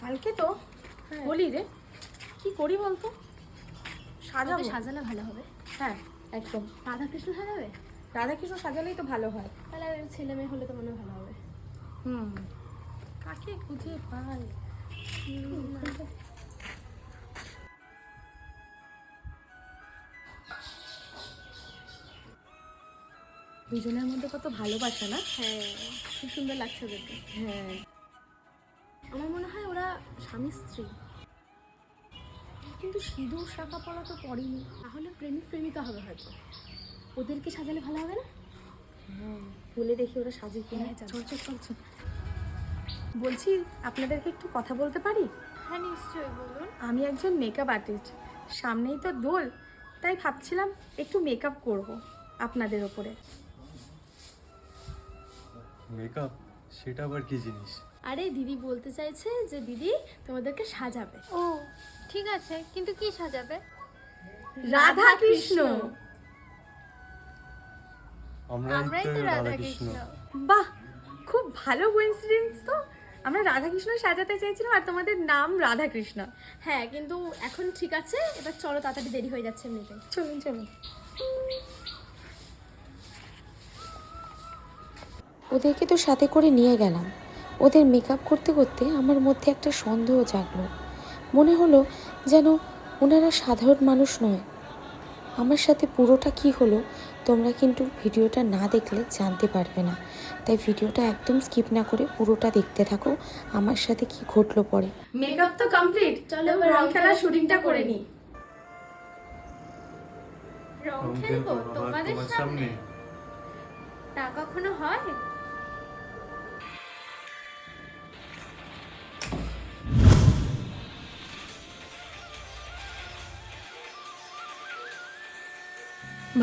কালকে তো বলি রে, কি করি বলতো? সাজাবো, সাজালে ভালো হবে। হ্যাঁ একদম। রাধাকৃষ্ণ সাজাবে? রাধাকৃষ্ণ সাজালেই তো ভালো হয়। তাহলে ছেলে মেয়ে হলে তো মনে হয় ভালো হবে। কাকে খুঁজে পাই? দুজনের মধ্যে কত ভালোবাসা না? হ্যাঁ, খুব সুন্দর লাগছে ওদেরকে। হ্যাঁ, আমার মনে হয় ওরা স্বামী স্ত্রী। কিন্তু সিঁদুর শাখা পলা তো পড়েনি। তাহলে প্রেমিক প্রেমিকা হবে হয়তো। ওদেরকে সাজালে ভালো হবে না? বলে দেখি ওরা সাজিয়ে কিনে। হ্যাঁ, চল চল চল চল। বলছি, আপনাদেরকে একটু কথা বলতে পারি? হ্যাঁ নিশ্চয়ই, বলুন। আমি একজন মেকআপ আর্টিস্ট, সামনেই তো দোল, তাই ভাবছিলাম একটু মেকআপ করব আপনাদের ওপরে। মেকআপ? সেটা আবার কি জিনিস? আরে দিদি বলতে চাইছে যে দিদি তোমাদেরকে সাজাবে। ও ঠিক আছে, কিন্তু কি সাজাবে? রাধা কৃষ্ণ। আমরাই তো রাধাকৃষ্ণ। বাহ, খুব ভালো কোইন্সিডেন্স তো। আমরা রাধাকৃষ্ণ সাজাতে চেয়েছিলাম আর তোমাদের নাম রাধাকৃষ্ণ। হ্যাঁ, কিন্তু এখন ঠিক আছে, এবার চলো, তাড়াতাড়ি দেরি হয়ে যাচ্ছে এমনিতে। চলুন চলুন। ওদেরকে তো সাথে করে নিয়ে গেলাম। ওদের মেকআপ করতে করতে আমার মধ্যে একটা সন্দেহ জাগলো। মনে হলো যেন ওনারা সাধারণ মানুষ নয়। আমার সাথে পুরোটা কি হলো তোমরা কিন্তু ভিডিওটা না দেখলে জানতে পারবে না, তাই ভিডিওটা একদম স্কিপ না করে পুরোটা দেখতে থাকো আমার সাথে কি ঘটলো পরে। মেকআপ তো কমপ্লিট, চলো এবার রং খেলার শুটিংটা করে নিই। রং খেলবো তোমাদের সামনে? তা কখনো হয়?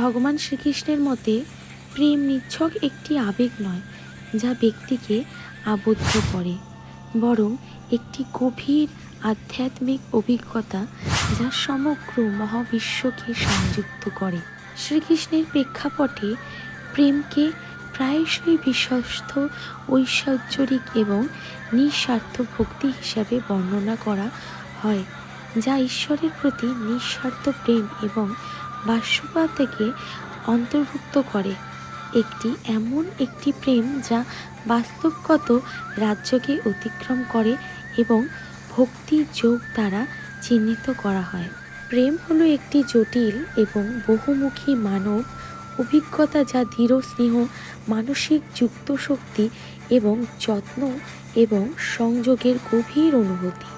ভগবান শ্রীকৃষ্ণের মতে প্রেম নিছক একটি আবেগ নয় যা ব্যক্তিকে আবদ্ধ করে, বরং একটি গভীর আধ্যাত্মিক অভিজ্ঞতা যা সমগ্র মহাবিশ্বকে সংযুক্ত করে। শ্রীকৃষ্ণের প্রেক্ষাপটে প্রেমকে প্রায়শই বিশ্বস্ত, ঐশ্বর্যিক এবং নিঃস্বার্থ ভক্তি হিসাবে বর্ণনা করা হয়, যা ঈশ্বরের প্রতি নিঃস্বার্থ প্রেম এবং বাস্তবতাকে অন্তর্ভুক্ত করে। এমন একটি প্রেম যা বাস্তবগত রাজ্যকে অতিক্রম করে এবং ভক্তি যোগ দ্বারা চিহ্নিত করা হয়। প্রেম হলো একটি জটিল এবং বহুমুখী মানব অভিজ্ঞতা যা দৃঢ় স্নেহ, মানসিক যুক্ত শক্তি এবং যত্ন এবং সংযোগের গভীর অনুভূতি,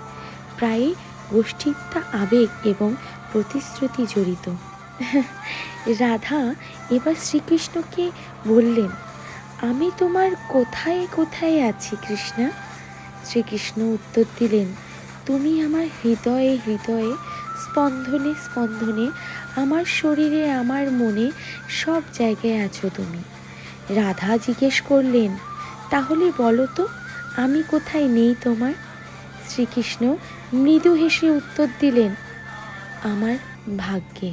প্রায় গোষ্ঠীত্বা আবেগ এবং প্রতিশ্রুতি জড়িত। রাধা এবার শ্রীকৃষ্ণকে বললেন, আমি তোমার কোথায় কোথায় আছি কৃষ্ণা? শ্রীকৃষ্ণ উত্তর দিলেন, তুমি আমার হৃদয়ে হৃদয়ে, স্পন্দনে স্পন্দনে, আমার শরীরে, আমার মনে, সব জায়গায় আছো তুমি। রাধা জিজ্ঞেস করলেন, তাহলে বলো তো আমি কোথায় নেই তোমার? শ্রীকৃষ্ণ মৃদু হেসে উত্তর দিলেন, আমার ভাগ্যে।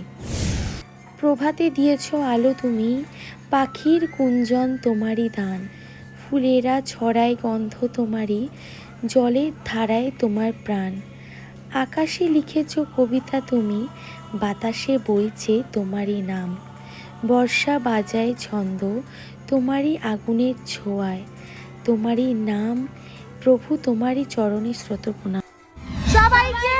প্রভাতে দিয়েছ আলো তুমি, পাখির কুঞ্জন তোমারই দান, ফুলেরা ছড়ায় গন্ধ তোমারই, জলের ধারায় তোমার প্রাণ, আকাশে লিখেছ কবিতা তুমি, বাতাসে বইছে তোমারই নাম, বর্ষা বাজায় ছন্দ তোমারই আগুনের ছোঁয়ায়, তোমারই নাম প্রভু, তোমারই চরণে শ্রোত প্রণাম। সবাইকে